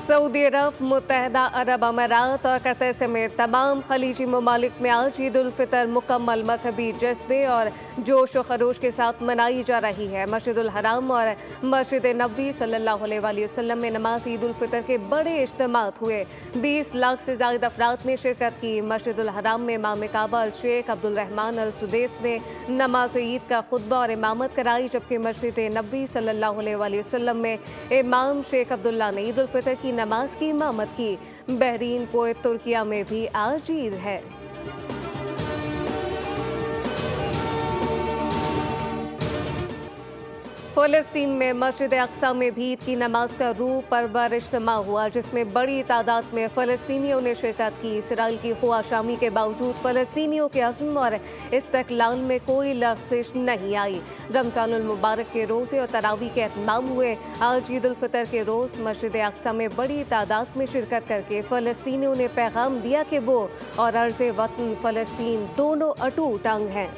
Saudi अरब, मुत्तहदा अरब अमारात और Qatar समेत तमाम खलीजी ममालिक में आज ईद उल फितर मुकम्मल मजहबी जज्बे और जोश व खरोश के साथ मनाई जा रही है। मस्जिदुल हराम और मस्जिद नबवी सल्लल्लाहु अलैहि वसल्लम में नमाज ईद उल फितर के बड़े इज्तिमात हुए। 20 लाख से ज़ायद अफराद ने शिरकत की। मस्जिदुल हराम में इमाम काबा अल शेख अब्दुल रहमान अल सुदैस ने नमाज ईद का खुतबा और इमामत कराई, जबकि मस्जिद नबवी सल्लल्लाहु अलैहि वसल्लम में इमाम शेख अब्दुल्ला ने ईद उल फितर की नमाज की इमामत की। बहरीन, कुवैत, तुर्किया में भी आज ईद है। फ़लस्तीन में मस्जिद अक्सा में भी ईद की नमाज का रूह परवर इज्तिमा हुआ, जिसमें बड़ी तादाद में फ़लस्तीनियों ने शिरकत की। इसराइल की ख्वाशामी के बावजूद फ़लस्तीनियों के अज़्म और इस्तक़लाल में कोई लग़ज़िश नहीं आई। रमज़ानुल मुबारक के रोज़े और तरावी के एहतमाम हुए। आज ईद उल फितर के रोज़ मस्जिद अक्सा में बड़ी तादाद में शिरकत करके फ़लस्तीनियों ने पैगाम दिया कि वो और अर्ज़ वतन फ़लस्तीन दोनों अटूट अंग हैं।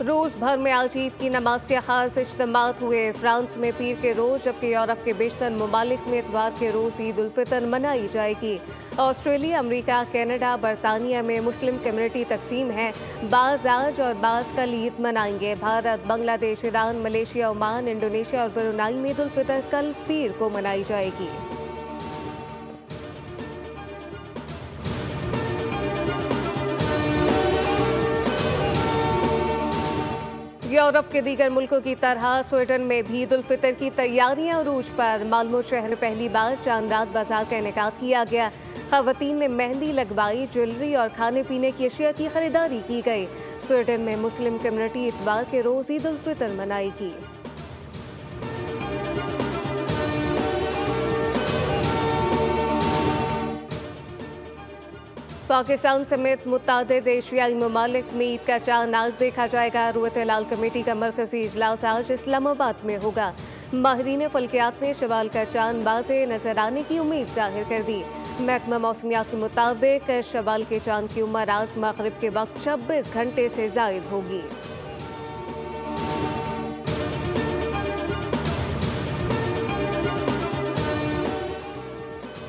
रूस भर में आज ईद की नमाज के खास इज्तिमात हुए। फ्रांस में पीर के रोज़, जबकि यूरोप के बेशतर ममालिक में इतवार के रोज़ ईद उल फितर मनाई जाएगी। ऑस्ट्रेलिया, अमेरिका, कनाडा, बरतानिया में मुस्लिम कम्युनिटी तकसीम है। बाज़ आज और बाज़ कल ईद मनाएंगे। Bharat, Bangladesh, Iran, Malaysia, Oman, Indonesia और ब्रुनाई में ईद उल फितर कल पीर को मनाई जाएगी। यूरोप के दीगर मुल्कों की तरह स्वीडन में भी ईद उल फितर की तैयारियां उरूज पर। माल्मो शहर में पहली बार चांद रात बाजार का इनेकाद किया गया। खवातीन ने मेहंदी लगवाई, ज्वेलरी और खाने पीने की अशिया की खरीदारी की गई। स्वीडन में मुस्लिम कम्युनिटी इतवार के रोज़ ईद उल फितर मनाएगी। पाकिस्तान समेत मुत्तादिद एशियाई ममालिक में ईद का चांद आज देखा जाएगा। रुयत हिलाल कमेटी का मरकजी इजलास आज इस्लामाबाद में होगा। माहिरीन फल्कियात ने शवाल का चांद बाज़े नजर आने की उम्मीद जाहिर कर दी। महकमा मौसमियात के मुताबिक शवाल के चांद की उम्र आज मगरिब के वक्त 26 घंटे से ज़ायद होगी।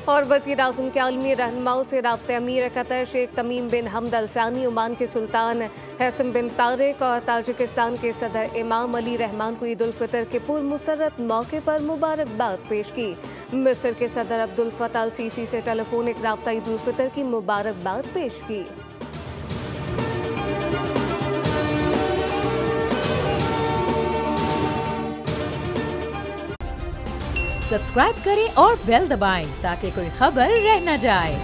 और वज़ीर आज़म के आलमी रहनुमाओं से राब्ते अमीर कतर शेख तमीम बिन हमद अल सानी, ओमान के सुल्तान हैसम बिन तारिक और ताजिकिस्तान के सदर इमाम अली रहमान को ईद उल फितर के पुरमसरत मौके पर मुबारकबाद पेश की। मिस्र के सदर अब्दुल फताह अल सीसी से टेलीफोनिक राब्ता ईद उल फितर की मुबारकबाद पेश की। सब्सक्राइब करें और बेल दबाएं ताकि कोई खबर रह न जाए।